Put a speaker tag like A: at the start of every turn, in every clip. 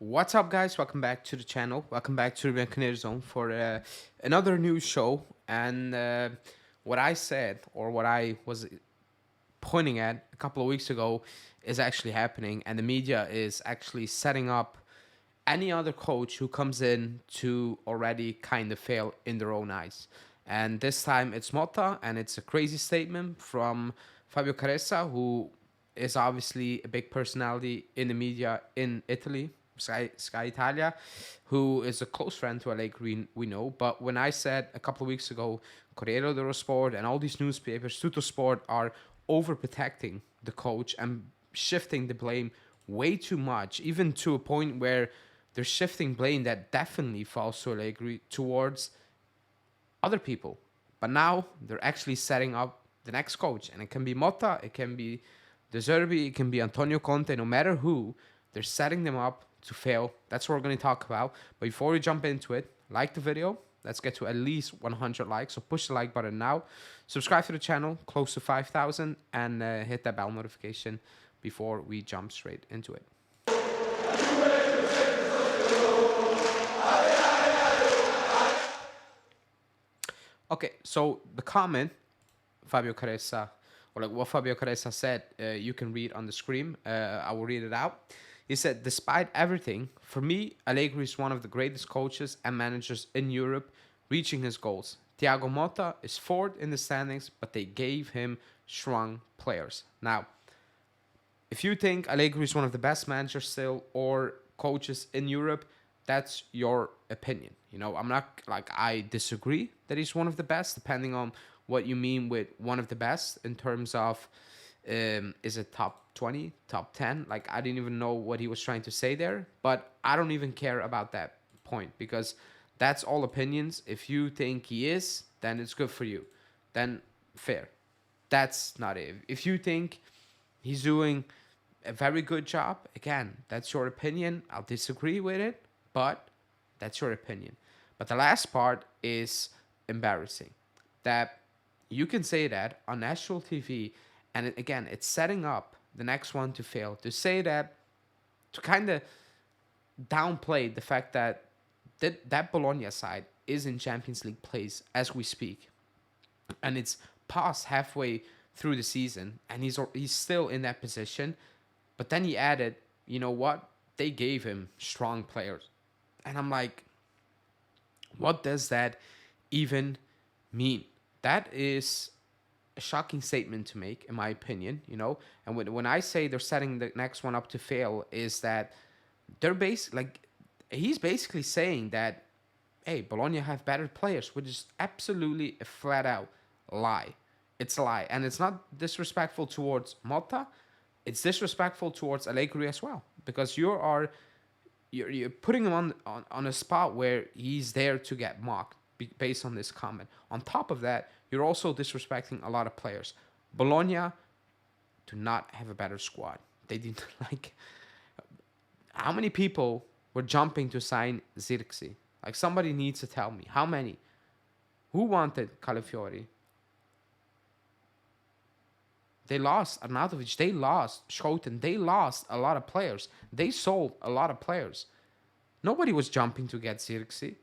A: What's up, guys? Welcome back to the channel. Welcome back to the Canary Zone for another new show. And what I said, or what I was pointing at a couple of weeks ago, is actually happening. And the media is actually setting up any other coach who comes in to already kind of fail in their own eyes. And this time it's Motta, and it's a crazy statement from Fabio Caressa, who is obviously a big personality in the media in Italy, Sky Italia, who is a close friend to Allegri, we know. But when I said a couple of weeks ago, Corriere dello Sport and all these newspapers, Tutto Sport, are overprotecting the coach and shifting the blame way too much, even to a point where they're shifting blame that definitely falls to Allegri towards other people. But now they're actually setting up the next coach, and it can be Motta, it can be De Zerbi, it can be Antonio Conte, no matter who. They're setting them up to fail. That's what we're going to talk about. But before we jump into it, like the video. Let's get to at least 100 likes. So push the like button now. Subscribe to the channel, close to 5,000, and hit that bell notification before we jump straight into it. Okay, so the comment Fabio Caressa, or like what Fabio Caressa said, you can read on the screen. I will read it out. He said, despite everything, for me, Allegri is one of the greatest coaches and managers in Europe, reaching his goals. Thiago Motta is fourth in the standings, but they gave him strong players. Now, if you think Allegri is one of the best managers still or coaches in Europe, that's your opinion. You know, I'm not like I disagree that he's one of the best, depending on what you mean with one of the best in terms of is it top 20, top 10? Like, I didn't even know what he was trying to say there, but I don't even care about that point because that's all opinions. If you think he is, then it's good for you. Then fair. That's not it. If you think he's doing a very good job, again, that's your opinion. I'll disagree with it, but that's your opinion. But the last part is embarrassing. That you can say that on national TV, and again, it's setting up the next one to fail. To say that, to kind of downplay the fact that that Bologna side is in Champions League place as we speak, and it's past halfway through the season, and he's still in that position. But then he added, you know what? They gave him strong players, and I'm like, what does that even mean? That is a shocking statement to make, in my opinion, you know. And when I say they're setting the next one up to fail, is that they're he's basically saying that, hey, Bologna have better players, which is absolutely a flat out lie. It's a lie, and it's not disrespectful towards Motta. It's disrespectful towards Allegri as well, because you're putting him on a spot where he's there to get mocked based on this comment. On top of that, you're also disrespecting a lot of players. Bologna do not have a better squad. They did like how many people were jumping to sign Zirkzee? Like, somebody needs to tell me how many. Who wanted Calafiori? They lost Arnautovic. They lost Schouten. They lost a lot of players. They sold a lot of players. Nobody was jumping to get Zirkzee,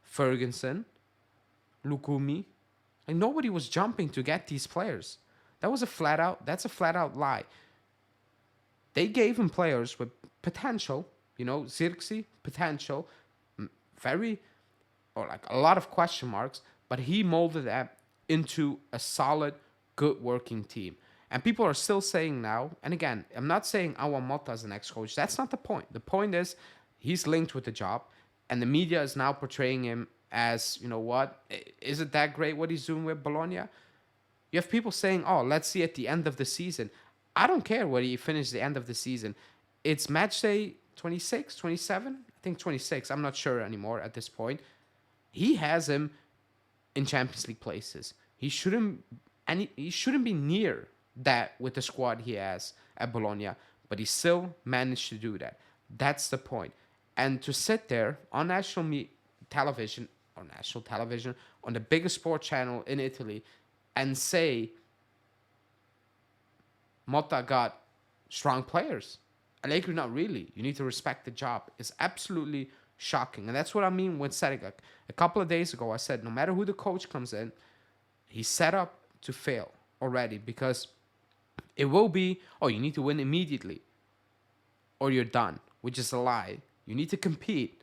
A: Ferguson, Lukumi. Like, nobody was jumping to get these players. That's a flat out lie. They gave him players with potential, you know, Zirkzee, potential, very, or like a lot of question marks, but he molded that into a solid, good working team. And people are still saying now, and again, I'm not saying I want Motta as the next coach. That's not the point. The point is he's linked with the job, and the media is now portraying him as, you know what, is it that great what he's doing with Bologna? You have people saying, oh, let's see at the end of the season. I don't care whether he finished the end of the season. It's match day 26, 27? I think 26. I'm not sure anymore at this point. He has him in Champions League places. He shouldn't be near that with the squad he has at Bologna, but he still managed to do that. That's the point. And to sit there on television, on the biggest sports channel in Italy, and say Motta got strong players. Allegri, not really. You need to respect the job. It's absolutely shocking. And that's what I mean when said it. Like, a couple of days ago, I said, no matter who the coach comes in, he's set up to fail already, because it will be, oh, you need to win immediately or you're done, which is a lie. You need to compete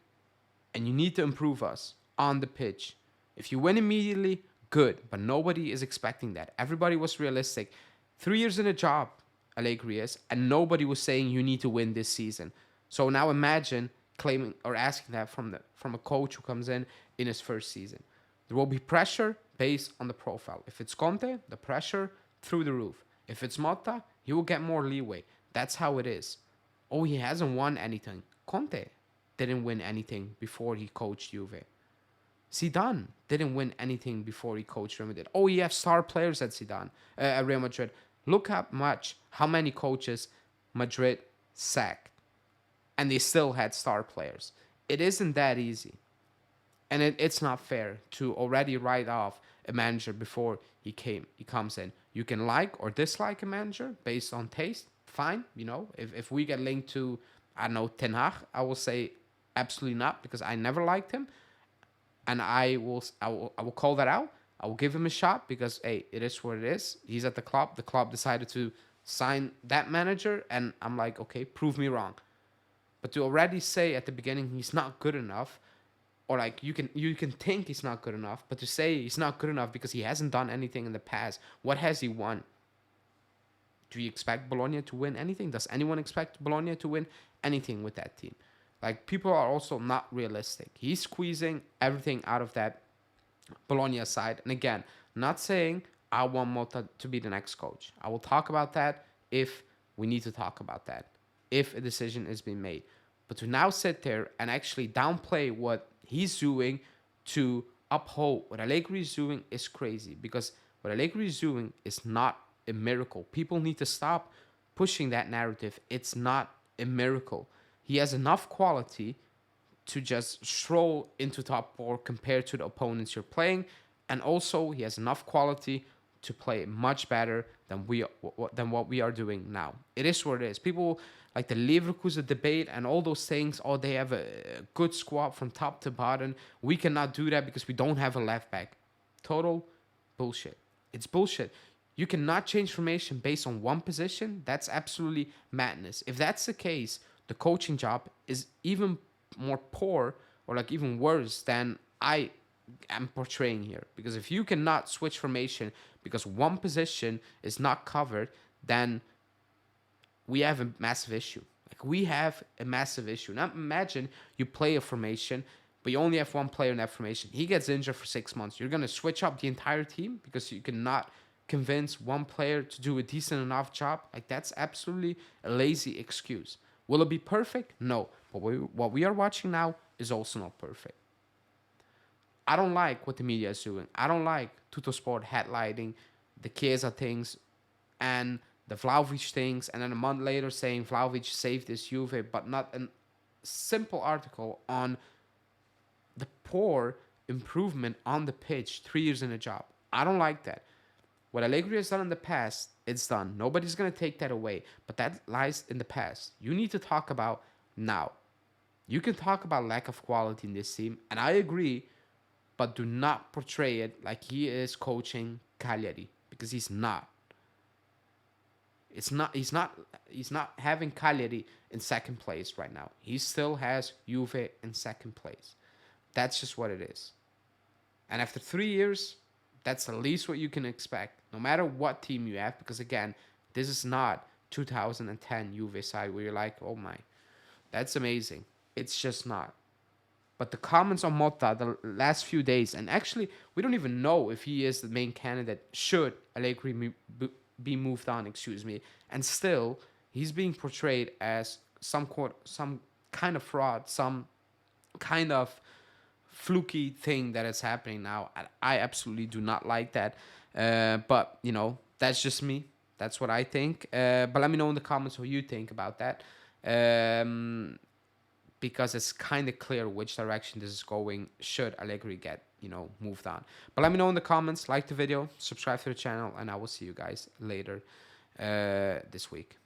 A: and you need to improve us on the pitch. If you win immediately, good, but nobody is expecting that. Everybody was realistic. 3 years in a job, Allegri is, and nobody was saying you need to win this season. So now imagine claiming or asking that from a coach who comes in his first season. There will be pressure based on the profile. If it's Conte, the pressure through the roof. If it's Motta, he will get more leeway. That's how it is. Oh, he hasn't won anything. Conte didn't win anything before he coached Juve. Zidane didn't win anything before he coached Real Madrid. Oh, you have star players at at Real Madrid. Look how many coaches Madrid sacked, and they still had star players. It isn't that easy, and it's not fair to already write off a manager before he comes in. You can like or dislike a manager based on taste. Fine, if we get linked to, I don't know, Ten Hag, I will say absolutely not, because I never liked him. And I will call that out. I will give him a shot, because hey, it is what it is. He's at the club. The club decided to sign that manager, and I'm like, okay, prove me wrong. But to already say at the beginning he's not good enough, or like you can think he's not good enough, but to say he's not good enough because he hasn't done anything in the past, what has he won? Do you expect Bologna to win anything? Does anyone expect Bologna to win anything with that team? Like, people are also not realistic. He's squeezing everything out of that Bologna side. And again, not saying I want Motta to be the next coach. I will talk about that if we need to talk about that, if a decision is being made. But to now sit there and actually downplay what he's doing to uphold what Allegri is doing is crazy, because what Allegri is doing is not a miracle. People need to stop pushing that narrative. It's not a miracle. He has enough quality to just stroll into top four compared to the opponents you're playing, and also he has enough quality to play much better than what we are doing now. It is what it is. People like the Leverkusen debate and all those things. Oh, they have a good squad from top to bottom. We cannot do that because we don't have a left back. Total bullshit. It's bullshit. You cannot change formation based on one position. That's absolutely madness. If that's the case, the coaching job is even more poor, or like even worse than I am portraying here. Because if you cannot switch formation because one position is not covered, then we have a massive issue. Like, we have a massive issue. Now imagine you play a formation, but you only have one player in that formation. He gets injured for 6 months. You're going to switch up the entire team because you cannot convince one player to do a decent enough job? Like, that's absolutely a lazy excuse. Will it be perfect? No. But what we are watching now is also not perfect. I don't like what the media is doing. I don't like Tuttosport headlighting the Chiesa things and the Vlahovic things, and then a month later saying Vlahovic saved this Juve, but not a simple article on the poor improvement on the pitch 3 years in a job. I don't like that. What Allegri has done in the past, it's done. Nobody's going to take that away, but that lies in the past. You need to talk about now. You can talk about lack of quality in this team, and I agree, but do not portray it like he is coaching Cagliari, because he's not. He's not having Cagliari in second place right now. He still has Juve in second place. That's just what it is. And after 3 years, that's the least what you can expect, no matter what team you have, because again, this is not 2010 Juve side where you're like, oh my, that's amazing. It's just not. But the comments on Motta the last few days, and actually, we don't even know if he is the main candidate should Allegri be moved on, and still, he's being portrayed as some kind of fraud, some kind of fluky thing that is happening now. I absolutely do not like that. But, that's just me. That's what I think. But let me know in the comments what you think about that. Because it's kind of clear which direction this is going should Allegri get, moved on. But let me know in the comments, like the video, subscribe to the channel, and I will see you guys later this week.